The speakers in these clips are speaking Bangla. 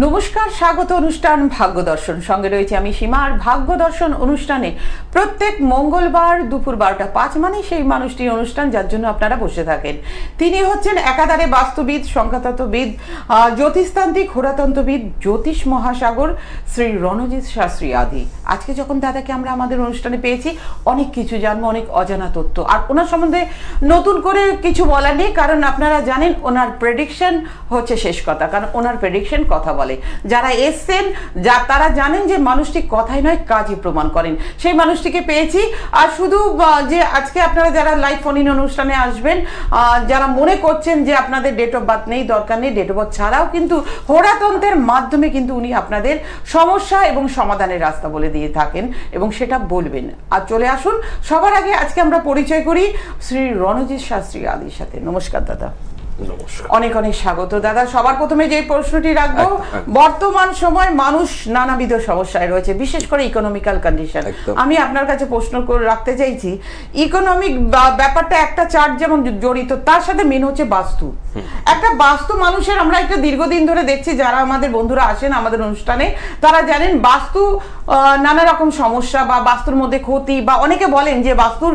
নমস্কার, স্বাগত অনুষ্ঠান ভাগ্য দর্শন। সঙ্গে রয়েছে আমি সীমা। আর ভাগ্য দর্শন অনুষ্ঠানে প্রত্যেক মঙ্গলবার দুপুর 12:05 মানে সেই মানুষটির অনুষ্ঠান যার জন্য আপনারা বসে থাকেন। তিনি হচ্ছেন একাধারে বাস্তুবিদ, সংখ্যাতত্ত্ববিদ, জ্যোতিষতান্ত্রিক, হোরাতন্ত্রবিদ, জ্যোতিষ মহাসাগর শ্রী রণজিৎ শাস্ত্রী আদি। আজকে যখন দাদাকে আমরা আমাদের অনুষ্ঠানে পেয়েছি, অনেক কিছু জানবো, অনেক অজানা তথ্য। আর ওনার সম্বন্ধে নতুন করে কিছু বলার নেই, কারণ আপনারা জানেন ওনার প্রেডিকশন হচ্ছে শেষ কথা, কারণ ওনার প্রেডিকশন কথা বলে। যারা এসছেন তারা জানেন যে মানুষটি কথাই নয় কাজই প্রমাণ করেন। সেই মানুষটিকে পেয়েছি। আর শুধু যে আজকে আপনারা যারা লাইভ ফোন ইন অনুষ্ঠানে আসবেন, যারা মনে করছেন যে আপনাদের ডেট অফ বার্থ নেই, দরকার নেই, ডেট অফ বার্থ ছাড়াও কিন্তু হোরাতন্ত্রের মাধ্যমে কিন্তু উনি আপনাদের সমস্যা এবং সমাধানের রাস্তা বলে দিয়ে থাকেন এবং সেটা বলবেন। আর চলে আসুন, সবার আগে আজকে আমরা পরিচয় করি শ্রী রণজিৎ শাস্ত্রী আদির সাথে। নমস্কার দাদা। অনেক অনেক স্বাগত দাদা। সবার প্রথমে যে প্রশ্নটি রাখবো, বর্তমান সময় মানুষ নানাবিধ সমস্যায় রয়েছে, বিশেষ করে ইকোনমিক্যাল কন্ডিশন। আমি আপনার কাছে প্রশ্ন করে রাখতে চাইছি, ইকোনমিক ব্যাপারটা একটা চার্ট যেমন জড়িত, তার সাথে মেন হচ্ছে বাস্তু। একটা বাস্তু মানুষের আমরা একটা দীর্ঘদিন ধরে দেখছি, যারা আমাদের বন্ধুরা আসেন আমাদের অনুষ্ঠানে তারা জানেন বাস্তু নানা রকম সমস্যা বা বাস্তুর মধ্যে ক্ষতি, বা অনেকে বলেন যে বাস্তুর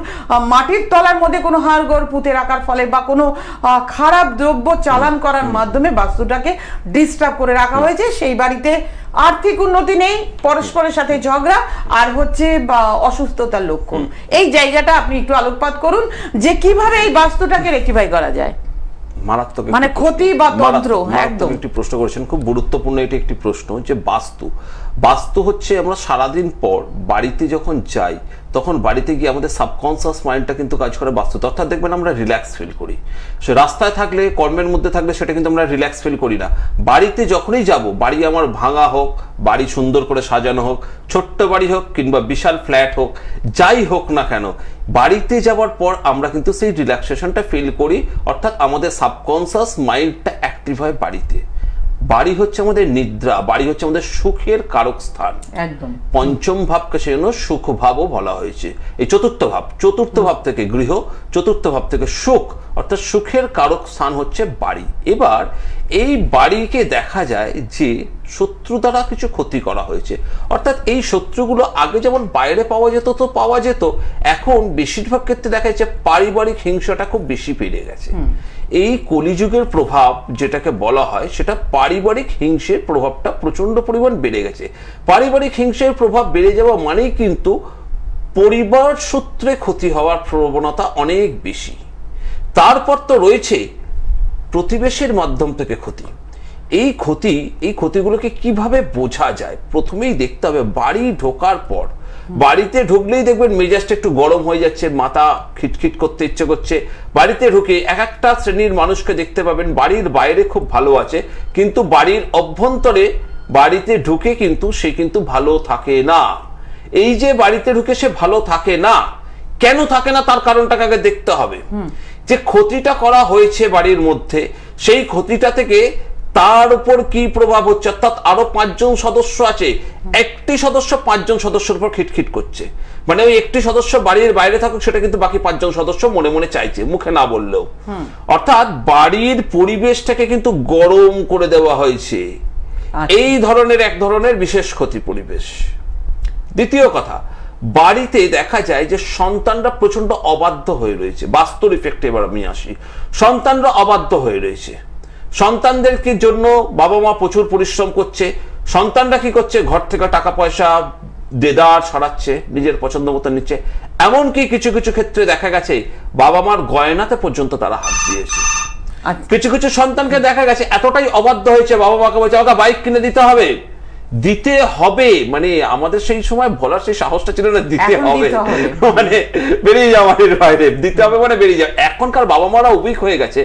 মাটির তলার মধ্যে কোনো হাড়গোড় পুঁতে রাখার ফলে বা কোনো খারাপ দ্রব্য চালান করার মাধ্যমে বাস্তুটাকে ডিস্টার্ব করে রাখা হয়েছে। সেই বাড়িতে আর্থিক উন্নতি নেই, পরস্পরের সাথে ঝগড়া, আর হচ্ছে অসুস্থতার লক্ষণ। এই জায়গাটা আপনি একটু আলোকপাত করুন যে কিভাবে এই বাস্তুটাকে রেকটিফাই করা যায়। মারাত্মক মানে ক্ষতি বা তন্ত্র। একদম একটি প্রশ্ন করেছেন, খুব গুরুত্বপূর্ণ এটি একটি প্রশ্ন। যে বাস্তু হচ্ছে আমরা সারাদিন পর বাড়িতে যখন যাই তখন বাড়িতে গিয়ে আমাদের সাবকনসিয়াস মাইন্ডটা কিন্তু কাজ করে বাস্তুতে। অর্থাৎ দেখবেন আমরা রিল্যাক্স ফিল করি। সে রাস্তায় থাকলে, কর্মের মধ্যে থাকলে সেটা কিন্তু আমরা রিল্যাক্স ফিল করি না। বাড়িতে যখনই যাব, বাড়ি আমার ভাঙা হোক, বাড়ি সুন্দর করে সাজানো হোক, ছোট্ট বাড়ি হোক কিংবা বিশাল ফ্ল্যাট হোক, যাই হোক না কেন, বাড়িতে যাওয়ার পর আমরা কিন্তু সেই রিল্যাক্সেশনটা ফিল করি। অর্থাৎ আমাদের সাবকনসিয়াস মাইন্ডটা অ্যাক্টিভ হয় বাড়িতে। বাড়ি হচ্ছে আমাদের নিদ্রা, বাড়ি হচ্ছে আমাদের সুখের কারক স্থান। একদম পঞ্চম ভাবকে সেজন্য সুখ ভাবও বলা হয়েছে। এই চতুর্থ ভাব থেকে গৃহ, চতুর্থ ভাব থেকে সুখ, অর্থাৎ সুখের কারক স্থান হচ্ছে বাড়ি। এবার এই বাড়িকে দেখা যায় যে শত্রু দ্বারা কিছু ক্ষতি করা হয়েছে। অর্থাৎ এই শত্রুগুলো আগে যেমন বাইরে পাওয়া যেত, এখন বেশিরভাগ ক্ষেত্রে দেখা যাচ্ছে পারিবারিক হিংসাটা খুব বেশি বেড়ে গেছে। এই কলিযুগের প্রভাব যেটাকে বলা হয়, সেটা পারিবারিক হিংসের প্রভাবটা প্রচন্ড পরিমাণ বেড়ে গেছে। পারিবারিক হিংসের প্রভাব বেড়ে যাওয়া মানেই কিন্তু পরিবার সূত্রে ক্ষতি হওয়ার প্রবণতা অনেক বেশি। তারপর তো রয়েছে প্রতিবেশের মাধ্যম থেকে ক্ষতি। এই ক্ষতিগুলোকে কিভাবে বোঝা যায়, প্রথমেই দেখতে হবে বাড়ি ঢোকার পর। বাড়িতে ঢুকলেই দেখবেন মেজাজটা একটু গরম হয়ে যাচ্ছে, মাথা খিটখিট করতে ইচ্ছে করছে। বাড়িতে ঢুকে একটা শ্রেণীর মানুষকে দেখতে পাবেন বাড়ির বাইরে খুব ভালো আছে, কিন্তু বাড়ির অভ্যন্তরে বাড়িতে ঢুকে কিন্তু সে কিন্তু ভালো থাকে না। এই যে বাড়িতে ঢুকে সে ভালো থাকে না, কেন থাকে না তার কারণটাকে আগে দেখতে হবে। যে ক্ষতিটা করা হয়েছে বাড়ির মধ্যে, সেই ক্ষতিটা থেকে তার উপর কি প্রভাব হচ্ছে। অর্থাৎ আরো 5 জন সদস্য আছে, একটি সদস্য 5 জন সদস্যের উপর খিটখিট করছে। মানে ওই একটি সদস্য বাড়ির বাইরে থাকুক, সেটা কিন্তু বাকি 5 জন সদস্য মনে মনে চাইছে, মুখে না বললেও। অর্থাৎ বাড়ির পরিবেশটাকে কিন্তু গরম করে দেওয়া হয়েছে। এই ধরনের এক ধরনের বিশেষ ক্ষতি পরিবেশ। দ্বিতীয় কথা, বাড়িতে দেখা যায় যে সন্তানরা প্রচন্ড অবাধ্য হয়ে রয়েছে। বাস্তুর ইফেক্টে এবার আমি আসি। সন্তানরা অবাধ্য হয়ে রয়েছে। সন্তানদেরকে জন্য বাবা মা প্রচুর পরিশ্রম করছে। সন্তানরা কি করছে, ঘর থেকে টাকা পয়সা দেদার সরাচ্ছে, নিজের পছন্দ মতো নিচ্ছে। এমনকি কিছু কিছু ক্ষেত্রে দেখা গেছে বাবা মার গয়নাতে পর্যন্ত তারা হাত দিয়েছে। কিছু কিছু সন্তানকে দেখা গেছে এতটাই অবাধ্য হয়েছে, বাবা মাকে বলছে আমাকে বাইক কিনে দিতে হবে। মানে আমাদের সেই সময় বলার সেই সাহসটা ছিল না, দিতে হবে মানে বেরিয়ে যাওয়া, বাইরে দিতে হবে মানে বেরিয়ে যাওয়া। এখনকার বাবা মারা উইক হয়ে গেছে,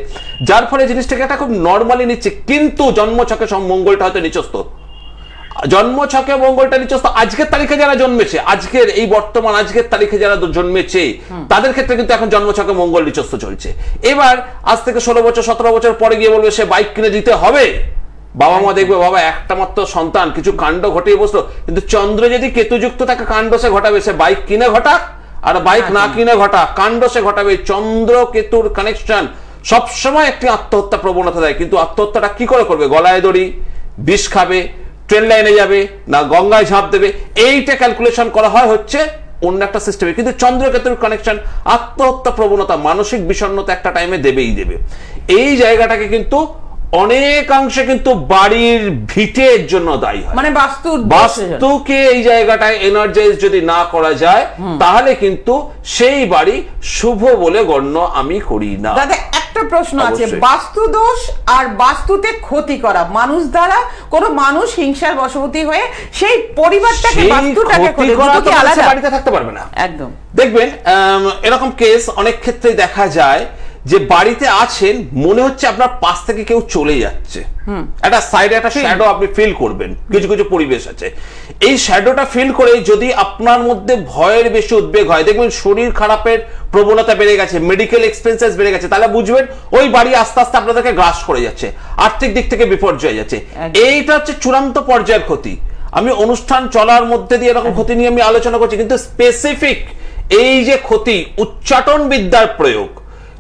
যার ফলে জিনিসটাকে একটা খুব নর্মালি নিচ্ছে। কিন্তু জন্মছকে মঙ্গলটা হয়তো নিচস্থ, জন্মছকে মঙ্গলটা নিচস্থ। আজকের তারিখে যারা জন্মেছে, আজকের এই বর্তমান আজকের তারিখে যারা জন্মেছে, তাদের ক্ষেত্রে কিন্তু এখন জন্মছকে মঙ্গল নিচস্থ চলছে। এবার আজ থেকে 16 বছর 17 বছর পরে গিয়ে বলবে সে বাইক কিনে দিতে হবে। বাবা মা দেখবে বাবা একটা মাত্র সন্তান কিছু কাণ্ড ঘটিয়ে বসলো, কিন্তু চন্দ্র যদি কেতুযুক্ত থাকে কাণ্ড সে ঘটাবে। সে বাইক কিনে ঘটাক আর বাইক না কিনে ঘটাক, কাণ্ড সে ঘটাবে। চন্দ্র কেতুর কানেকশন সবসময় একটি আত্মহত্যা প্রবণতা দেয়। কিন্তু আত্মহত্যাটা কি করে করবে? গলায় দড়ি, বিষ খাবে, ট্রেন লাইনে যাবে, না গঙ্গায় ঝাঁপ দেবে, এইটা ক্যালকুলেশন করা হয় হচ্ছে অন্য একটা সিস্টেমে। কিন্তু চন্দ্রকেতুর কানেকশন আত্মহত্যা প্রবণতা, মানসিক বিষণ্ণতা একটা টাইমে দেবেই দেবে। এই জায়গাটাকে কিন্তু অনেকাংশে কিন্তু বাড়ির ভিটের জন্য দায়ী হয়, মানে বাস্তুকে এই জায়গাটায় এনার্জাইজ যদি না করা যায় তাহলে কিন্তু সেই বাড়ি শুভ বলে গণ্য আমি করি না। দাদা একটা প্রশ্ন আছে, বাস্তু দোষ আর বাস্তুতে ক্ষতি করা মানুষ দ্বারা, কোন মানুষ হিংসার বশবর্তী হয়ে সেই পরিবারটাকে বাস্তুটাকে ক্ষতি করা তো আলাদা, বাড়িতে থাকতে পারবে না। একদম দেখবেন এরকম কেস অনেক ক্ষেত্রে দেখা যায় যে বাড়িতে আছেন, মনে হচ্ছে আপনার পাশ থেকে কেউ চলে যাচ্ছে, একটা সাইডে একটা শ্যাডো আপনি ফিল করবেন। কিছু কিছু পরিবেশ আছে, এই শ্যাডোটা ফিল করে যদি আপনার মধ্যে ভয়ের বেশি উদ্বেগ হয়, দেখবেন শরীর খারাপের প্রবণতা বেড়ে গেছে, মেডিকেল এক্সপেন্সেস বেড়ে গেছে, তাহলে বুঝবেন ওই বাড়ি আস্তে আস্তে আপনাদেরকে গ্রাস করে যাচ্ছে, আর্থিক দিক থেকে বিপর্যয় যাচ্ছে। এইটা হচ্ছে চূড়ান্ত পর্যায়ের ক্ষতি। আমি অনুষ্ঠান চলার মধ্যে দিয়ে এরকম ক্ষতি নিয়ে আমি আলোচনা করছি, কিন্তু স্পেসিফিক এই যে ক্ষতি, উচ্চাটন বিদ্যার প্রয়োগ,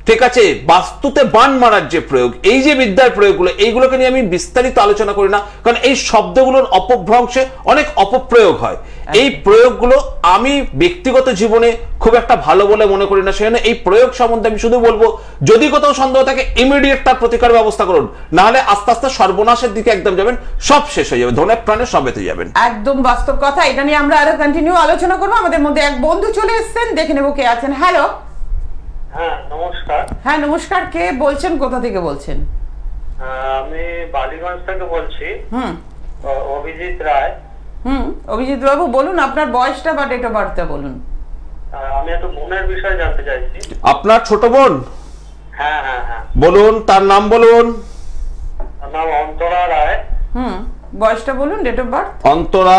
ঠিক আছে, বাস্তুতে বান মারার যে প্রয়োগ, এই যে বিদ্যার প্রয়োগগুলো, এইগুলোকে নিয়ে আমি বিস্তারিত আলোচনা করি না, কারণ এই শব্দগুলোর অপভ্রংশে অনেক অপপ্রয়োগ হয়। এই প্রয়োগগুলো আমি ব্যক্তিগত জীবনে খুব একটা ভালো বলে মনে করি না, সেখানে এই প্রয়োগ সম্বন্ধে আমি শুধু বলবো, যদি কোথাও সন্দেহ থাকে ইমিডিয়েট তার প্রতিকার ব্যবস্থা করুন, না হলে আস্তে আস্তে সর্বনাশের দিকে একদম যাবেন, সব শেষ হয়ে যাবে, ধনে প্রাণে সব বেঁচে যাবেন। একদম বাস্তব কথা, এটা নিয়ে আমরা আরো কন্টিনিউ আলোচনা করবো। আমাদের মধ্যে এক বন্ধু চলে এসেছেন, দেখে নেবো কে আছেন। হ্যালো। হ্যাঁ নমস্কার। হ্যাঁ নমস্কার, কে বলছেন, কোথা থেকে বলছেন? আমি বালিগঞ্জ থেকে বলছি। অভিজিৎ রায়। অভিজিৎ বাবু বলুন, আপনার বয়সটা বা ডেট অফ বার্থটা বলুন। আমি একটু বোনের বিষয়ে জানতে চাইছি। আপনার ছোট বোন? হ্যাঁ হ্যাঁ হ্যাঁ। বলুন, তার নাম বলুন। তার নাম অন্তরা রায়। বয়সটা বলুন, ডেট অফ বার্থ। অন্তরা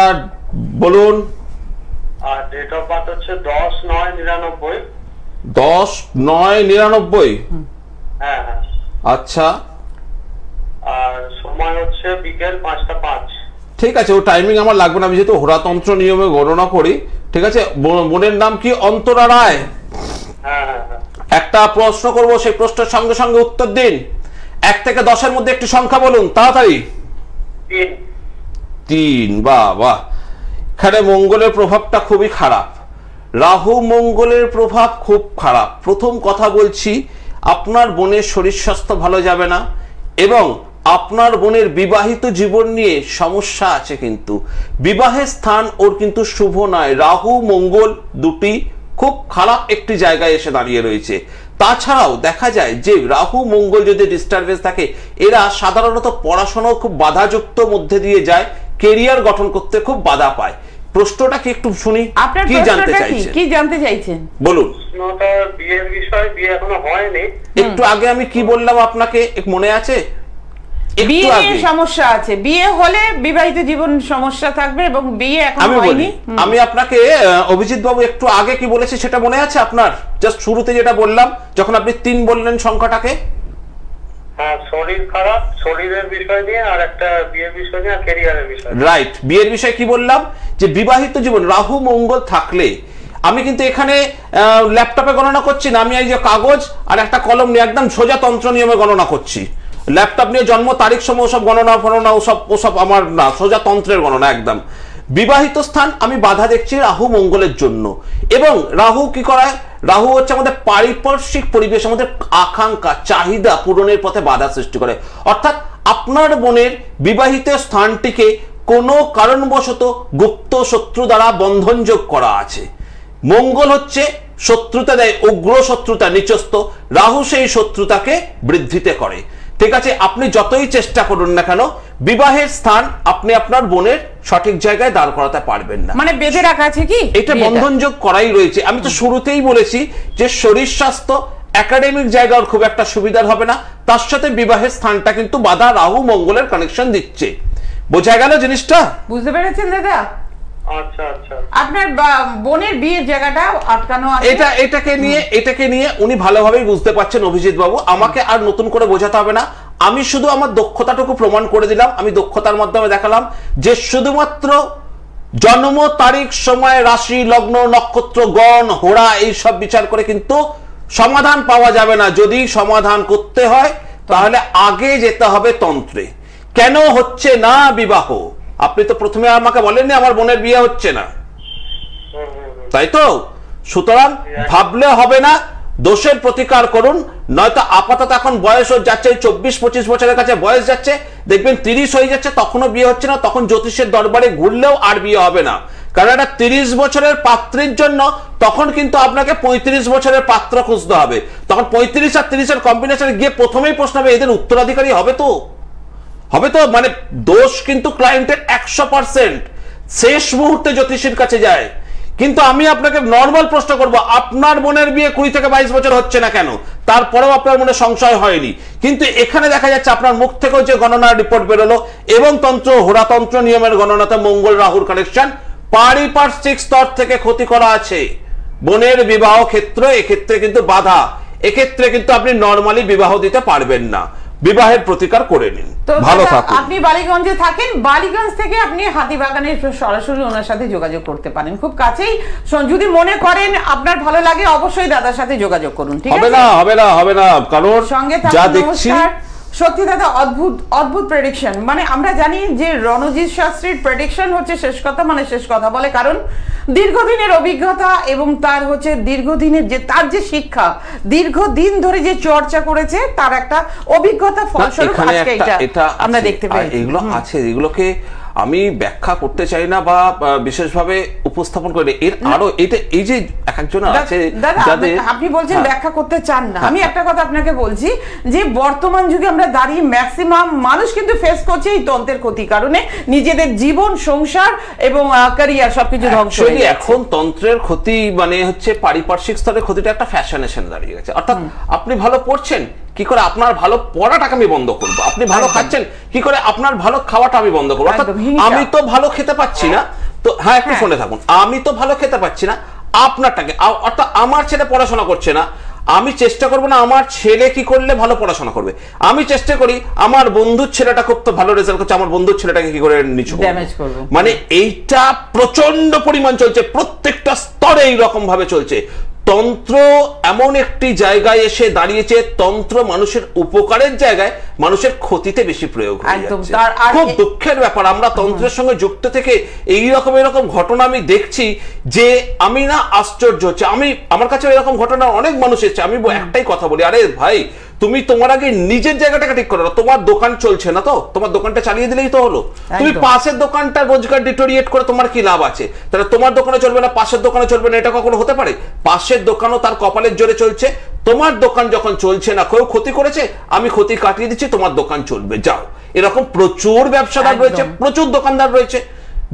বলুন। আর ডেট অফ বার্থ হচ্ছে 10/9/99। 10/9/99। হ্যাঁ হ্যাঁ। আচ্ছা। আর সময় হচ্ছে বিকেল 5টা 5। ঠিক আছে, ও টাইমিং আমার লাগবে না, আমি যেহেতু হোরাতন্ত্র নিয়মে গণনা করি। ঠিক আছে, বোনের নাম কি? অন্তরা রায়। হ্যাঁ হ্যাঁ হ্যাঁ। একটা প্রশ্ন করব, সেই প্রশ্নের সঙ্গে সঙ্গে উত্তর দিন। 1 থেকে 10-এর মধ্যে একটি সংখ্যা বলুন তাড়াতাড়ি। 3। 3। বাহ বাহ। এখানে মঙ্গলের প্রভাবটা খুবই খারাপ, রাহু মঙ্গলের প্রভাব খুব খারাপ। প্রথম কথা বলছি, আপনার বোনের শরীর স্বাস্থ্য ভালো যাবে না, এবং আপনার বোনের বিবাহিত জীবন নিয়ে সমস্যা আছে। কিন্তু বিবাহের স্থান ওর কিন্তু শুভ নয়, রাহু মঙ্গল দুটি খুব খারাপ একটি জায়গায় এসে দাঁড়িয়ে রয়েছে। তাছাড়াও দেখা যায় যে রাহু মঙ্গল যদি ডিস্টারবেন্স থাকে, এরা সাধারণত পড়াশোনাও খুব বাধাযুক্ত মধ্যে দিয়ে যায়, কেরিয়ার গঠন করতে খুব বাধা পায়। প্রশ্নটা কি একটু শুনি, কি জানতে চাইছেন? কি জানতে চাইছেন বলুন। প্রশ্নটা বিয়ের বিষয়, বিয়ে এখনো হয়নি। একটু আগে আমি কি বললাম আপনাকে মনে আছে? বিয়ে নিয়ে সমস্যা আছে, বিয়ে হলে বিবাহিত জীবন সমস্যা থাকবে, এবং বিয়ে এখনো হয়নি। আমি আপনাকে অভিজিৎ বাবু একটু আগে কি বলেছি সেটা মনে আছে আপনার? জাস্ট শুরুতে যেটা বললাম, যখন আপনি 3 বললেন সংখ্যাটাকে। হ্যাঁ, শরীর খারাপ, শরীরের বিষয় নিয়ে, আর একটা বিয়ের বিষয় নিয়ে, আর ক্যারিয়ারের বিষয়। রাইট। বিয়ের বিষয় কি বললাম? যে বিবাহিত জীবন রাহু মঙ্গল থাকলে, আমি কিন্তু এখানে ল্যাপটপে গণনা করছি না, আমি এই যে কাগজ আর একটা কলম নিয়ে একদম সোজা তন্ত্র নিয়মে গণনা করছি। ল্যাপটপ নিয়ে জন্ম তারিখ সময় ওসব গণনা ফণনা ওসব আমার না, সোজা তন্ত্রের গণনা একদম। বিবাহিত স্থান আমি বাধা দেখছি রাহু মঙ্গলের জন্য, এবং রাহু কি করায়? রাহু হচ্ছে আমাদের পারিপার্শ্বিক পরিবেশ, আমাদের আকাঙ্ক্ষা চাহিদা পূরণের পথে বাধা সৃষ্টি করে। অর্থাৎ আপনার বোনের বিবাহিত স্থানটিকে কোনো কারণবশত গুপ্ত শত্রু দ্বারা বন্ধনযোগ করা আছে। মঙ্গল হচ্ছে শত্রুতা দেয়, উগ্র শত্রুতা, নিচস্থ। রাহু সেই শত্রুতাকে বৃদ্ধিতে করে। ঠিক আছে, আপনি যতই চেষ্টা করুন না কেন, বিবাহের স্থান আপনি আপনার বোনের সঠিক জায়গায় দাঁড় করাতে পারবেন না। মানে বেঁধে রাখা আছে কি, এটা বন্ধনযোগ করাই রয়েছে। আমি তো শুরুতেই বলেছি যে শরীর স্বাস্থ্য, একাডেমিক জায়গার খুব একটা সুবিধার হবে না, তার সাথে বিবাহের স্থানটা কিন্তু বাধা রাহু মঙ্গলের কানেকশন দিচ্ছে। বোঝা গেল জিনিসটা? বুঝতে পেরেছেন দাদা? আচ্ছা আচ্ছা। আপনার বোনের বিয়ের জায়গাটা আটকানো আছে, এটাকে নিয়ে উনি ভালোভাবেই বুঝতে পারছেন অভিজিৎ বাবু। আমাকে আর নতুন করে বোঝাতে হবে না, আমি শুধু আমার দক্ষতাটুকু প্রমাণ করে দিলাম। আমি দক্ষতার মাধ্যমে দেখালাম যে শুধুমাত্র জন্ম তারিখ, সময়, রাশি, লগ্ন, নক্ষত্র, গণ, হোরা এইসব বিচার করে কিন্তু সমাধান পাওয়া যাবে না। যদি সমাধান করতে হয় তাহলে আগে যেতে হবে তন্ত্রে। কেন হচ্ছে না বিবাহ? আপনি তো প্রথমে আমাকে বলেননি আমার বোনের বিয়ে হচ্ছে না, তাই তো? সুতরাং ভাবলে হবে না, দোষের প্রতিকার করুন। নয়তো আপাতত এখন বয়স যাচ্ছে 24-25 বছরের কাছে বয়স যাচ্ছে, দেখবেন 30 হয়ে যাচ্ছে তখনও বিয়ে হচ্ছে না, তখন জ্যোতিষের দরবারে ঘুরলেও আর বিয়ে হবে না। কারণ একটা 30 বছরের পাত্রের জন্য তখন কিন্তু আপনাকে 35 বছরের পাত্র খুঁজতে হবে। তখন 35 আর 30 এর কম্বিনেশনে গিয়ে প্রথমেই প্রশ্ন হবে এদের উত্তরাধিকারী হবে তো? মানে দোষ কিন্তু ক্লায়েন্টের 100% শেষ মুহূর্তে জ্যোতিষীর কাছে যায়। কিন্তু আমি আপনাকে নর্মাল প্রশ্ন করব, আপনার বোনের বিয়ে 20 থেকে 22 বছর হচ্ছে না কেন? তারপরেও আপনার মনে সংশয় হয়নি। কিন্তু এখানে দেখা যাচ্ছে আপনার মুখ থেকেও যে গণনার রিপোর্ট বেরোলো এবং তন্ত্র হোরাতন্ত্র নিয়মের গণনাতে মঙ্গল রাহুর কানেকশন, পারিপার্শ্বিক স্তর থেকে ক্ষতি করা আছে। বোনের বিবাহ ক্ষেত্র এক্ষেত্রে কিন্তু বাধা, এক্ষেত্রে কিন্তু আপনি নর্মালি বিবাহ দিতে পারবেন না। বিবাহের প্রতিকার করে নিন, ভালো থাকুন। আপনি বালিগঞ্জে থাকেন, বালিগঞ্জ থেকে আপনি হাতিবাগানে সরাসরি ওনার সাথে যোগাযোগ করতে পারেন, খুব কাছেই। যদি মনে করেন আপনার ভালো লাগে অবশ্যই দাদার সাথে যোগাযোগ করুন, ঠিক আছে? হবে না কারণ সঙ্গে যা দেখছি সত্যি দাদা অদ্ভুত প্রেডিকশন। মানে আমরা জানি যে রণজিৎ শাস্ত্রীর প্রেডিকশন হচ্ছে শেষ কথা, মানে শেষ কথা বলে, কারণ দীর্ঘদিনের অভিজ্ঞতা এবং তার হচ্ছে দীর্ঘদিনের যে তার যে শিক্ষা, দীর্ঘদিন ধরে যে চর্চা করেছে, তার একটা অভিজ্ঞতা ফলস্বরূপ আজকে এটা আমরা দেখতে পাই। এগুলো আছে, এগুলোকে আমি ব্যাখ্যা করতে চাই না বা বিশেষভাবে উপস্থাপন করি। এর আরো এটা এই যে একজন আছে যাদের আপনি বলছেন ব্যাখ্যা করতে চান না, আমি একটা কথা আপনাকে বলছি যে বর্তমান যুগে আমরা দাঁড়িয়ে ম্যাক্সিমাম মানুষ কিন্তু ফেস করছে এই তন্ত্রের ক্ষতি কারণে নিজেদের জীবন, সংসার এবং ক্যারিয়ার সবকিছু ধ্বংস হয়ে যাচ্ছে। এখন তন্ত্রের ক্ষতি মানে হচ্ছে পারিপার্শ্বিক স্তরের ক্ষতিটা একটা ফ্যাশনেশন দাঁড়িয়ে গেছে। অর্থাৎ আপনি ভালো পড়ছেন, কি করে আপনার ভালো পড়াটাকে আমি বন্ধ করবো? আপনি ভালো খাচ্ছেন, কি করে আপনার ভালো খাওয়াটা আমি বন্ধ করবো? অর্থাৎ আমি তো ভালো খেতে পাচ্ছি না, তো হ্যাঁ একটু ফোনে থাকুন, আমি তো ভালো খেতে পাচ্ছি না আপনারটাকে, অর্থাৎ আমার ছেলে পড়াশোনা করছে না, আমি চেষ্টা করবো না আমার ছেলে কি করলে ভালো পড়াশোনা করবে, আমি চেষ্টা করি আমার বন্ধুর ছেলেটা খুব তো ভালো রেজাল্ট করছে, আমার বন্ধুর ছেলেটাকে কি করে নিচু করবো। মানে এইটা প্রচন্ড পরিমাণ চলছে, প্রত্যেকটা স্তরে এইরকম ভাবে চলছে। তন্ত্র এমন একটি জায়গায় এসে দাঁড়িয়েছে, তন্ত্র মানুষের উপকারের জায়গায় মানুষের ক্ষতিতে বেশি প্রয়োগ হয়ে যাচ্ছে। খুব দুঃখের ব্যাপার, আমরা তন্ত্রের সঙ্গে যুক্ত থেকে এরকম ঘটনা আমি দেখছি যে আমি না আশ্চর্য হচ্ছে। আমার কাছে এরকম ঘটনা অনেক মানুষ এসেছে, আমি একটাই কথা বলি, আরে ভাই তুমি তোমার আগে নিজের জায়গাটাকে ঠিক করো না। তোমার দোকান চলছে না তো তোমার দোকানটা চালিয়ে দিলেই তো হলো। তুমি পাশের দোকানটা রোজগার ডিটোরিয়েট করে তোমার কি লাভ আছে? তাহলে তোমার দোকানে চলবে না, পাশের দোকানে চলবে না, এটা কখনো হতে পারে? পাশের দোকানও তার কপালের জোরে চলছে, তোমার দোকান যখন চলছে না, কেউ ক্ষতি করেছে, আমি ক্ষতি কাটিয়ে দিচ্ছি, তোমার দোকান চলবে, যাও। এরকম প্রচুর ব্যবসাদার রয়েছে, প্রচুর দোকানদার রয়েছে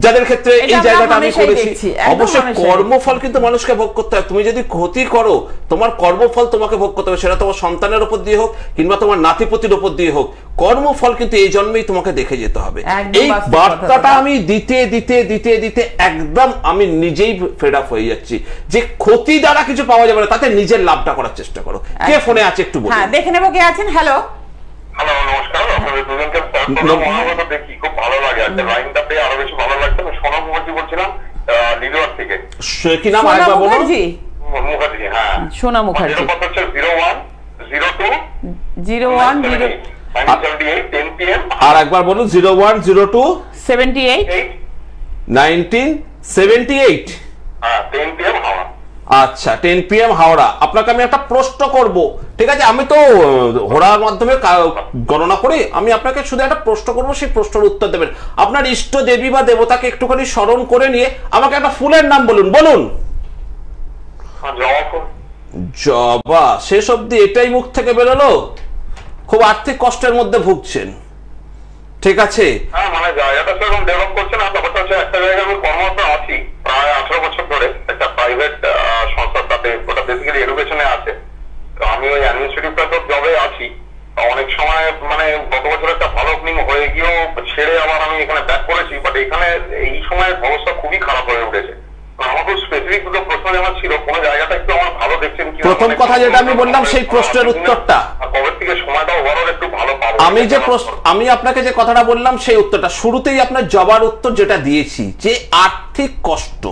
যাদের ক্ষেত্রে এই জায়গাটা আমি করেছি। অবশ্যই কর্মফল কিন্তু মানুষকে ভোগ করতে হয়। তুমি যদি ক্ষতি করো, তোমার কর্মফল তোমাকে ভোগ করতে হবে, সেটা তোমার সন্তানের উপর দিয়ে হোক কিংবা তোমার নাতিপতির উপর দিয়ে হোক, কর্মফল কিন্তু এই জন্মেই তোমাকে দেখে যেতে হবে। এই বার্তাটা আমি দিতে দিতে দিতে দিতে একদম আমি নিজেই ফেড আপ হয়ে যাচ্ছি যে ক্ষতি দ্বারা কিছু পাওয়া যাবে না, তাতে নিজের লাভটা করার চেষ্টা করো। কে ফোনে আছে একটু বলুন। হ্যাঁ, দেখে নেব কে আছেন। হ্যালো হ্যালো, নমস্কার। আপনাদের দুজনকে মহাভারত দেখি খুব ভালো লাগে, আর লাইনটা পেয়ে আরো বেশি ভালো লাগছে। আমি সোনা মুখার্জি বলছিলাম লিডোয়ার থেকে। কি নাম আরেকবার বলুন? মুখার্জি। হ্যাঁ, সোনা মুখার্জি। এর কথা হচ্ছে 0102 0102 10 PM। আর একবার বলুন 0102 78 1978। হ্যাঁ, 10 PM হাওড়া। আচ্ছা, 10 PM হাওড়া। আপনাকে আমি একটা প্রশ্ন করব, ঠিক আছে? আমি তো ঘোড়ার মাধ্যমে গণনা করি, আমি আপনাকে শুধু একটা প্রশ্ন করব, সেই প্রশ্নের উত্তর দেবেন। আপনার ইষ্ট দেবী বা দেবতাকে একটুখানি স্মরণ করে নিয়ে আমাকে একটা ফুলের নাম বলুন। বলুন। জবা। শেষ অব্দি এটাই মুখ থেকে বেরোলো? খুব আর্থিক কষ্টের মধ্যে ভুগছেন, ঠিক আছে? হ্যাঁ, মানে জায়গাটা সেরকম ডেভেলপ করছে না। ব্যাপারটা হচ্ছে একটা জায়গায় আমি কর্মরত আছি প্রায় 18 বছর ধরে, একটা প্রাইভেট সংস্থার সাথে, ওটা বেসিক্যালি এডুকেশনে আছে। তো আমি ওই অ্যাডমিনিস্ট্রেটিভ টাইপ জবে আছি। অনেক সময় মানে গত বছর একটা ভালো ওপেনিং হয়ে গিয়েও ছেড়ে আবার আমি এখানে ব্যাক করেছি, বাট এখানে এই সময়ের অবস্থা খুবই খারাপ হয়ে উঠেছে। আমার খুব স্পেসিফিক দুটো প্রশ্ন আমার ছিল, কোন জায়গাটা একটু আমার ভালো দেখছেন কি? প্রথম কথা যেটা আমি বললাম সেই প্রশ্নের উত্তরটা কবে থেকে সময়টা ওভারঅল একটু ভালো পাবো। আমি আপনাকে যে কথাটা বললাম সেই উত্তরটা শুরুতেই আপনার জবার উত্তর যেটা দিয়েছি, যে আর্থিক কষ্ট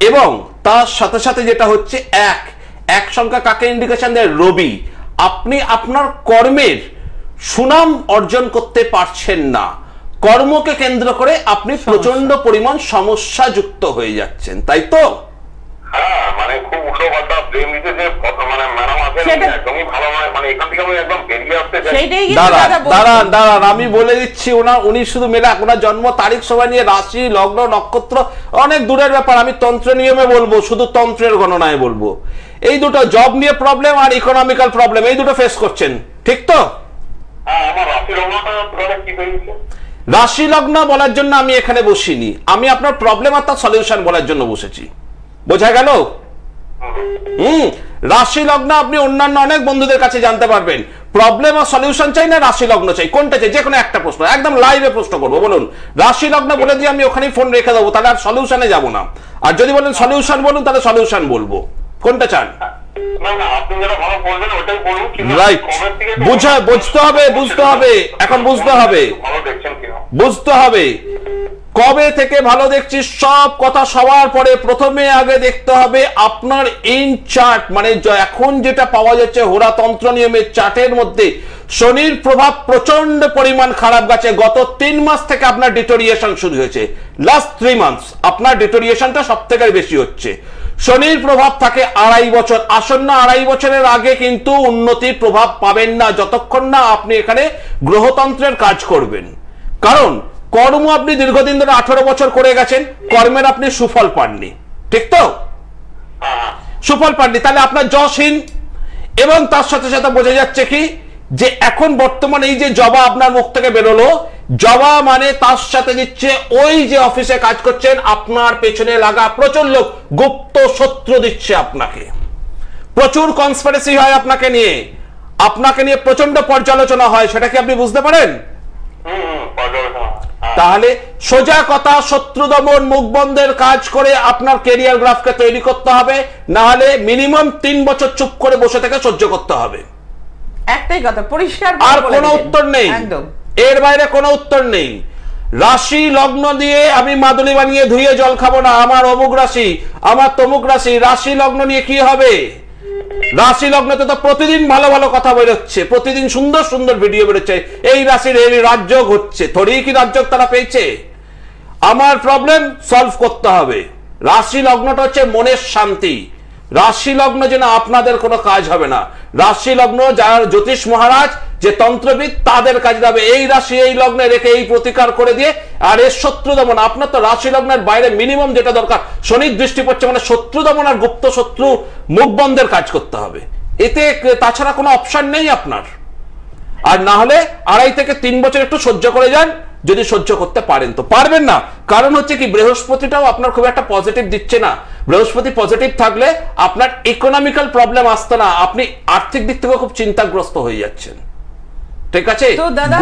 এবং তার সাথে সাথে যেটা হচ্ছে এক সংখ্যা কাকে ইন্ডিকেশন দেয়? রবি। আপনি আপনার কর্মের সুনাম অর্জন করতে পারছেন না, কর্মকে কেন্দ্র করে আপনি প্রচন্ড পরিমাণ সমস্যা যুক্ত হয়ে যাচ্ছেন, তাই তো? হ্যাঁ, মানে খুব উল্টো পাল্টা ব্লেম দিতে যে মানে ম্যাডাম আছেন একদমই ভালো নয়, মানে এখান থেকে আমি একদম বেরিয়ে আসতে চাই। দাঁড়ান আমি বলে দিচ্ছি, উনি শুধু ওনার জন্ম তারিখ সময় নিয়ে রাশি লগ্ন নক্ষত্র অনেক দূরের ব্যাপার, আমি তন্ত্র নিয়মে বলবো, শুধু তন্ত্রের গণনায় বলবো। এই দুটো জব নিয়ে প্রবলেম আর ইকোনমিক্যাল প্রবলেম, এই দুটো ফেস করছেন, ঠিক তো? আমার রাশি লগ্নটা কি হয়েছে? রাশি লগ্ন বলার জন্য আমি এখানে বসিনি, আমি আপনার প্রবলেম আর তার সলিউশন বলার জন্য বসেছি, বোঝা গেল? রাশি লগ্ন আপনি অন্যান্য অনেক বন্ধুদের কাছে জানতে পারবেন। প্রবলেম আর সলিউশন চাই না রাশি লগ্ন চাই, কোনটা চাই? যে কোনো একটা প্রশ্ন, একদম লাইভে প্রশ্ন করবো, বলুন। রাশি লগ্ন বলে দিয়ে আমি ওখানেই ফোন রেখে দেবো, তাহলে আর সলিউশনে যাবো না। আর যদি বলেন সলিউশন বলুন, তাহলে সলিউশন বলবো। কোনটা চান? রাইট, বুঝতে হবে এখন, বুঝতে হবে কবে থেকে ভালো দেখছি সব কথা সবার পরে প্রথমে আগে দেখতে হবে আপনার ইন চার্ট, মানে এখন যেটা পাওয়া যাচ্ছে হোরাতন্ত্র নিয়মের চার্টের মধ্যে শনির প্রভাব প্রচন্ড পরিমাণ খারাপ গেছে। গত 3 মাস থেকে আপনার ডিটোরিয়েশন শুরু হয়েছে, লাস্ট 3 মান্থস আপনার ডিটোরিয়েশনটা সব থেকে বেশি হচ্ছে। শনির প্রভাব থাকে 2.5 বছর, আসন্ন 2.5 বছরের আগে কিন্তু উন্নতির প্রভাব পাবেন না যতক্ষণ না আপনি এখানে গ্রহতন্ত্রের কাজ করবেন। কারণ কর্ম আপনি দীর্ঘদিন ধরে 18 বছর করে গেছেন, কর্মের আপনি সুফল পাননি, ঠিক তো? সুফল পাননি, তাহলে আপনার যশহীন। এবং তার সাথে সাথে বোঝা যাচ্ছে কি যে এখন বর্তমানে এই যে জবা আপনার মুখ থেকে বেরোলো, জবা মানে তার সাথে দিচ্ছে ওই যে অফিসে কাজ করছেন আপনার পেছনে লাগা প্রচুর লোক গুপ্ত শত্রু দিচ্ছে আপনাকে, প্রচুর কনস্পিরেসি হয় আপনাকে নিয়ে প্রচন্ড পর্যালোচনা হয়, সেটা কি আপনি বুঝতে পারেন? তাহলে সোজা কথা, শত্রু দমন মুখ বন্ধের কাজ করে আপনার ক্যারিয়ার গ্রাফকে তৈরি করতে হবে, না হলে মিনিমাম 3 বছর চুপ করে বসে থেকে সহ্য করতে হবে। একটাই কথা পরিষ্কার, আর কোনো উত্তর নেই, এর বাইরে কোনো উত্তর নেই। রাশি লগ্ন দিয়ে আমি মাদুলি বানিয়ে ধুয়ে জল খাবো না, আমার অমুক রাশি আমার তমুক রাশি। রাশি লগ্ন নিয়ে কি হবে? রাশি লগ্নতে তো প্রতিদিন ভালো ভালো কথা বেরোচ্ছে, প্রতিদিন সুন্দর সুন্দর ভিডিও বেরোচ্ছে, এই রাশির এই রাজযোগ হচ্ছে, থোড়ি কি রাজযোগ তারা পেয়েছে? আমার প্রবলেম সলভ করতে হবে। রাশি লগ্নটা হচ্ছে মনের শান্তি, রাশি লগ্ন যেন আপনাদের কোনো কাজ হবে না। রাশি লগ্ন যারা জ্যোতিষ মহারাজ যে তন্ত্রবিদ তাদের কাজ হবে এই রাশি এই লগ্নে রেখে এই প্রতিকার করে দিয়ে। আর এর শত্রু দমন আপনার তো রাশি লগ্নের বাইরে মিনিমাম যেটা দরকার শনির দৃষ্টি পড়ছে, মানে শত্রু দমন আর গুপ্ত শত্রু মুখ বন্ধের কাজ করতে হবে, এতে তাছাড়া কোনো অপশন নেই আপনার। আর না হলে 2.5 থেকে 3 বছর একটু সহ্য করে যান, যদি সহ্য করতে পারেন তো। পারবেন না কারণ হচ্ছে কি বৃহস্পতিটাও আপনার খুব একটা পজিটিভ দিচ্ছে না। বৃহস্পতি পজিটিভ থাকলে আপনার ইকোনমিক্যাল প্রবলেম আসতো না, আপনি আর্থিক দিক থেকে খুব চিন্তাগ্রস্ত হয়ে যাচ্ছেন, ঠিক আছে?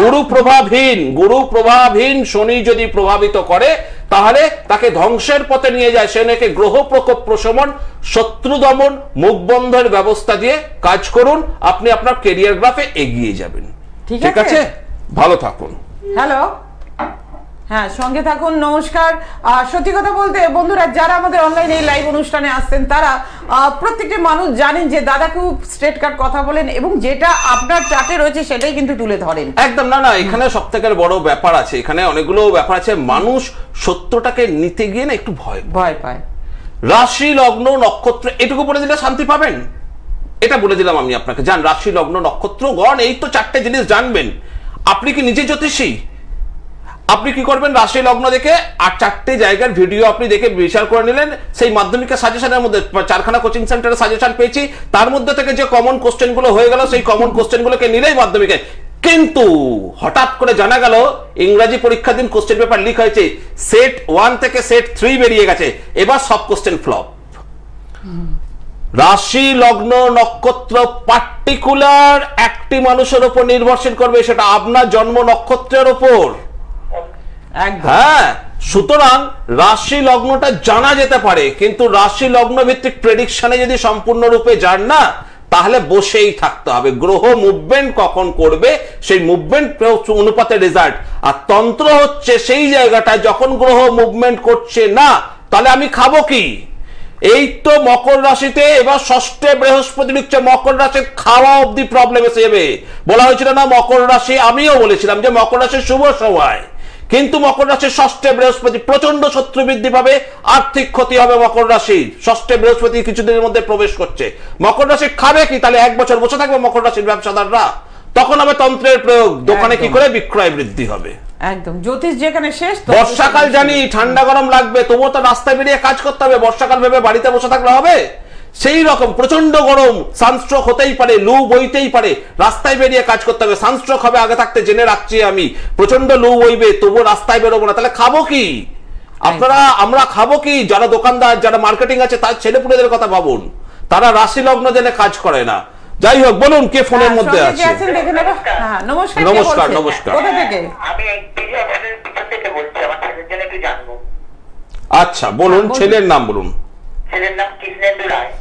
গুরু প্রভাবহীন শনি যদি প্রভাবিত করে তাহলে তাকে ধ্বংসের পথে নিয়ে যায়। সে নাকি গ্রহ প্রকোপ প্রশমন শত্রু দমন মুখ বন্ধের ব্যবস্থা দিয়ে কাজ করুন, আপনি আপনার ক্যারিয়ার গ্রাফে এগিয়ে যাবেন, ঠিক আছে? ভালো থাকুন। হ্যালো, হ্যাঁ সঙ্গে থাকুন, নমস্কার। সত্যি কথা বলতে বন্ধুরা যারা আমাদের অনলাইনে এই লাইভ অনুষ্ঠানে আসছেন তারা প্রত্যেকটি মানুষ জানেন যে দাদা খুব স্ট্রেট কাট কথা বলেন এবং যেটা আপনার চার্টে রয়েছে সেটাই কিন্তু তুলে ধরেন। একদম না, এখানে সবথেকে বড় ব্যাপার আছে, এখানে অনেকগুলো ব্যাপার আছে। মানুষ সত্যটাকে নিতে গিয়ে না একটু ভয় পায়। রাশি লগ্ন নক্ষত্র এটুকু বলে দিলে শান্তি পাবেন, এটা বলে দিলাম আমি আপনাকে। যান রাশি লগ্ন নক্ষত্র গণ, এই তো 4টে জিনিস জানবেন। আপনি কি নিজে জ্যোতিষী? আপনি কি করবেন? রাশি লগ্ন দেখে আর 4টে জায়গার ভিডিও আপনি দেখে বিচার করে নিলেন। সেই মাধ্যমিকের সাজেশনের মধ্যে 4খানা কোচিং সেন্টারে সাজেশন পেয়েছি, তার মধ্যে থেকে যে কমন কোশ্চেন গুলো হয়ে গেল সেই কমন কোশ্চেন গুলোকে নিলেই মাধ্যমিকে। কিন্তু হঠাৎ করে জানা গেল ইংরেজি পরীক্ষার দিন কোশ্চেন পেপার লিক হয়েছে, সেট 1 থেকে সেট 3 বেরিয়ে গেছে, এবার সব কোশ্চেন ফ্লপ। রাশি লগ্ন নক্ষত্র পার্টিকুলার একটি মানুষের উপর নির্ভরশীল করবে, সেটা আপনার জন্ম নক্ষত্রের উপর। হ্যাঁ, সুতরাং রাশি লগ্নটা জানা যেতে পারে, কিন্তু রাশি লগ্ন ভিত্তিক প্রেডিকশনে যদি সম্পূর্ণরূপে যান না তাহলে বসেই থাকতে হবে। গ্রহ মুভমেন্ট কখন করবে সেই মুভমেন্ট অনুপাতে রেজাল্ট। আর তন্ত্র হচ্ছে সেই জায়গাটা যখন গ্রহ মুভমেন্ট করছে না তাহলে আমি খাবো কি? এই তো মকর রাশিতে এবার ষষ্ঠে বৃহস্পতি ঢুকছে, মকর রাশির খাওয়া অব্দি প্রবলেম এসে যাবে। বলা হয়েছিল না মকর রাশি, আমিও বলেছিলাম যে মকর রাশির শুভ সময়, কিন্তু মকর রাশির ষষ্ঠে বৃহস্পতি প্রচন্ড শত্রু বৃদ্ধি পাবে, আর্থিক ক্ষতি হবে মকর রাশির। ষষ্ঠে বৃহস্পতি কিছুদিনের মধ্যে প্রবেশ করছে। মকর রাশি খাবে কি? তাহলে 1 বছর বসে থাকবে মকর রাশির ব্যবসাদাররা, তখন হবে তন্ত্রের প্রয়োগ, দোকানে কি করে বিক্রয় বৃদ্ধি হবে। একদম জ্যোতিষ যেখানে শেষ। বর্ষাকাল জানি ঠান্ডা গরম লাগবে, তবুও তো রাস্তায় বেরিয়ে কাজ করতে হবে। বর্ষাকাল ভেবে বাড়িতে বসে থাকলে হবে? সেই রকম প্রচন্ড গরম, সানস্ট্রোক হতেই পারে, লু বইতেই পারে, রাস্তায় বেরিয়ে কাজ করতে হবে। সানস্ট্রোক হবে আগে থাকতে জেনে রাখছি আমি, প্রচন্ড লু বইবে, তবুও রাস্তায় বেরোবো না। তাহলে খাবো কি আপনারা? আমরা খাবো কি? যারা দোকানদার, যারা মার্কেটিং আছে, তার ছেলেপুলেদের কথা ভাবুন, তারা রাশি লগ্ন জেনে কাজ করে না। যাই হোক, বলুন কে ফোনের মধ্যে আছে? নমস্কার। নমস্কার। নমস্কার। কোথা থেকে? আমি পিছন থেকে বলছি, আমার ছেলের জন্য একটু জানবো। আচ্ছা বলুন, ছেলের নাম বলুন। ছেলের নাম কৃষ্ণেন্দু রায়।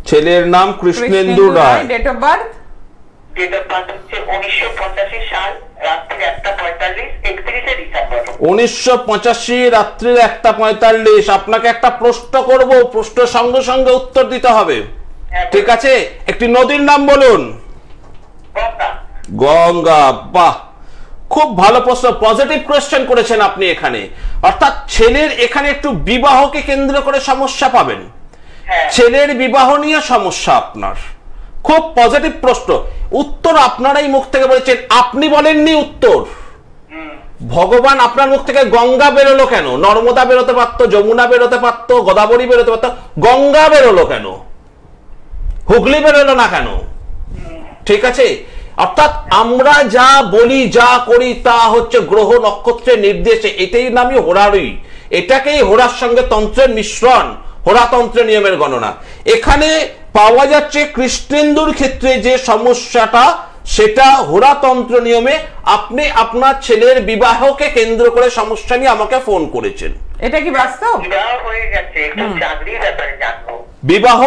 ছেলের নাম Krishnendu Roy. Date of birth? Date of birth হচ্ছে 1985 সাল, রাত্রি 1:45, 31শে ডিসেম্বর। 1985 রাত্রি 1:45। আপনাকে একটা প্রশ্ন করব, প্রশ্নের সঙ্গে সঙ্গে উত্তর দিতে হবে, ঠিক আছে? একটি নদীর নাম বলুন। গঙ্গা। গঙ্গা। বাহ, খুব ভালো প্রশ্ন, পজিটিভ কোয়েশ্চেন করেছেন আপনি এখানে। অর্থাৎ ছেলের এখানে একটু বিবাহকে কেন্দ্র করে সমস্যা পাবেন। ছেলের বিবাহ নিয়ে সমস্যা আপনার, খুব পজিটিভ প্রশ্ন। উত্তর আপনারাই মুখ থেকে বলেছেন, আপনি বলেননি উত্তর। ভগবান আপনার মুখ থেকে গঙ্গা বেরোলো কেন? নর্মদা বেরোতে পারতো, যমুনা বেরোতে পারতো, গোদাবরী বেরোতে পারতো, গঙ্গা বেরোলো কেন? হুগলি বেরোলো না কেন? ঠিক আছে? অর্থাৎ আমরা যা বলি, যা করি, তা হচ্ছে গ্রহ নক্ষত্রের নির্দেশে। এটাই নামই হোরারই, এটাকেই হোরার সঙ্গে তন্ত্রের মিশ্রণ, হোরাতন্ত্রের নিয়মের গণনা। এখানে পাওয়া যাচ্ছে কৃষ্ণেন্দুর ক্ষেত্রে যে সমস্যাটা, সেটা হোরাতন্ত্র নিয়মে আপনি আপনার ছেলের বিবাহকে কেন্দ্র করে সমস্যা নিয়ে আমাকে ফোন করেছেন। এটা কি বাস্তব? বিবাহ হয়ে গেছে, একটু চাকরির ব্যাপারে জানবো। বিবাহ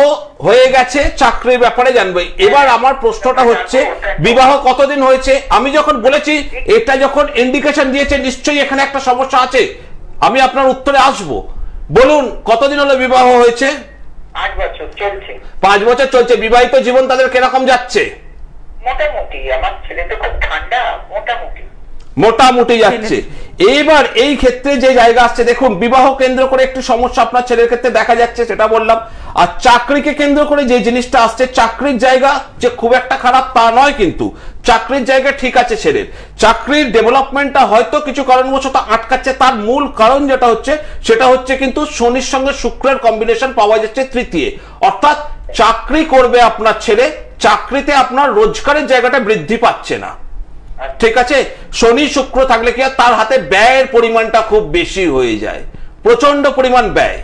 হয়ে গেছে, চাকরির ব্যাপারে জানবো। এবার আমার প্রশ্নটা হচ্ছে, বিবাহ কতদিন হয়েছে? আমি যখন বলেছি, এটা যখন ইন্ডিকেশন দিয়েছে, নিশ্চয়ই এখানে একটা সমস্যা আছে। আমি আপনার উত্তরে আসবো। বলুন কতদিন হলো বিবাহ হয়েছে? 8 বছর চলছে। 5 বছর চলছে। বিবাহিত জীবন তাদের কিরকম যাচ্ছে? মোটামুটি। আমার ছেলে তো খুব ঠান্ডা, মোটামুটি মোটামুটি যাচ্ছে। এইবার এই ক্ষেত্রে যে জায়গা আসছে, দেখুন বিবাহ কেন্দ্র করে একটু সমস্যা আপনার ছেলের ক্ষেত্রে দেখা যাচ্ছে, সেটা বললাম। আর চাকরিকে কেন্দ্র করে যে জিনিসটা আসছে, চাকরির জায়গা যে খুব একটা খারাপ তা নয়, কিন্তু চাকরির জায়গা ঠিক আছে ছেলের। চাকরির ডেভেলপমেন্টটা হয়তো কিছু কারণবশত আটকাচ্ছে। তার মূল কারণ যেটা হচ্ছে, সেটা হচ্ছে কিন্তু শনির সঙ্গে শুক্রের কম্বিনেশন পাওয়া যাচ্ছে তৃতীয়। অর্থাৎ চাকরি করবে আপনার ছেলে, চাকরিতে আপনার রোজগারের জায়গাটা বৃদ্ধি পাচ্ছে না, ঠিক আছে? শনি শুক্র থাকলে কি তার হাতে ব্যয়ের পরিমাণটা খুব বেশি হয়ে যায়, প্রচন্ড পরিমাণ ব্যয়।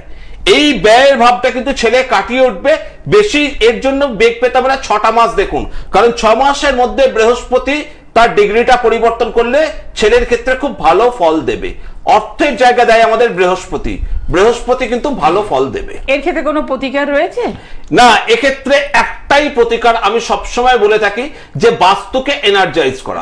এই ব্যয়ের ভাবটা কিন্তু ছেলে কাটিয়ে উঠবে বেশি। এর জন্য বেগ পেতে হবে না 6টা মাস দেখুন, কারণ 6 মাসের মধ্যে বৃহস্পতি তার ডিগ্রিটা পরিবর্তন করলে ছেলের ক্ষেত্রে খুব ভালো ফল দেবে। অর্থের জায়গা দেয় আমাদের বৃহস্পতি, বৃহস্পতি কিন্তু ভালো ফল দেবে। এর ক্ষেত্রে কোনো প্রতিকার রয়েছে? না, এক্ষেত্রে একটাই প্রতিকার আমি সবসময় বলে থাকি, যে বাস্তুকে এনার্জাইজ করা।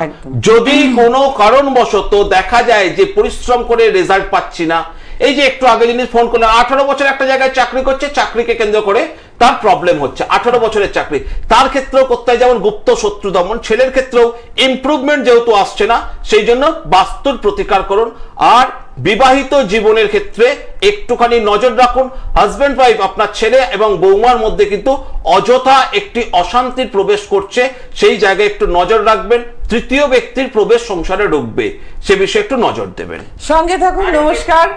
যদি কোনো কারণবশত দেখা যায় যে পরিশ্রম করে রেজাল্ট পাচ্ছি না, এই যে একটু আগে যিনি ফোন করলেন, 18 বছর একটা জায়গায় চাকরি করছে, চাকরিকে কেন্দ্র করে তার প্রবলেম হচ্ছে, 18 বছরের চাকরি, তার ক্ষেত্রেও করতে হয় যেমন গুপ্ত শত্রু দমন, ছেলের ক্ষেত্রেও ইমপ্রুভমেন্ট যেহেতু আসছে না, সেই জন্য বাস্তুর প্রতিকার করুন। আর বিবাহিত জীবনের ক্ষেত্রে একটুখানি নজর রাখুন, হাজবেন্ড ওয়াইফ আপনার ছেলে এবং বৌমার মধ্যে কিন্তু অযথা একটি অশান্তির প্রবেশ করছে, সেই জায়গায় একটু নজর রাখবেন। তৃতীয় ব্যক্তির প্রবেশ সংসারে ঢুকবে, সে বিষয়ে একটু নজর দেবেন। সঙ্গে থাকুন। নমস্কার।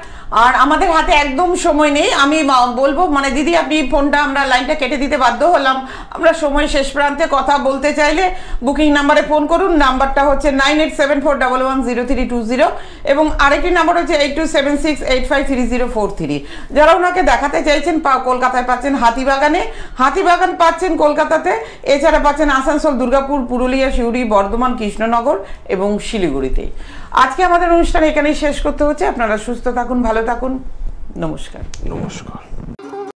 আর আমাদের হাতে একদম সময় নেই, আমি বলবো মানে দিদি আপনি ফোনটা, আমরা লাইনটা কেটে দিতে বাধ্য হলাম, আমরা সময় শেষ প্রান্তে। কথা বলতে চাইলে বুকিং নাম্বারে ফোন করুন, নাম্বারটা হচ্ছে 9874110320 এবং আরেকটি নাম্বার হচ্ছে 8276853043। যারা ওনাকে দেখাতে চাইছেন কলকাতায় পাচ্ছেন হাতিবাগানে, হাতিবাগান পাচ্ছেন কলকাতাতে, এছাড়া পাচ্ছেন আসানসোল, দুর্গাপুর, পুরুলিয়া, সিউড়ি, বর্ধমান, কৃষ্ণনগর এবং শিলিগুড়িতে। আজকে আমাদের অনুষ্ঠান এখানেই শেষ করতে হচ্ছে। আপনারা সুস্থ থাকুন, ভালো থাকুন। নমস্কার। নমস্কার।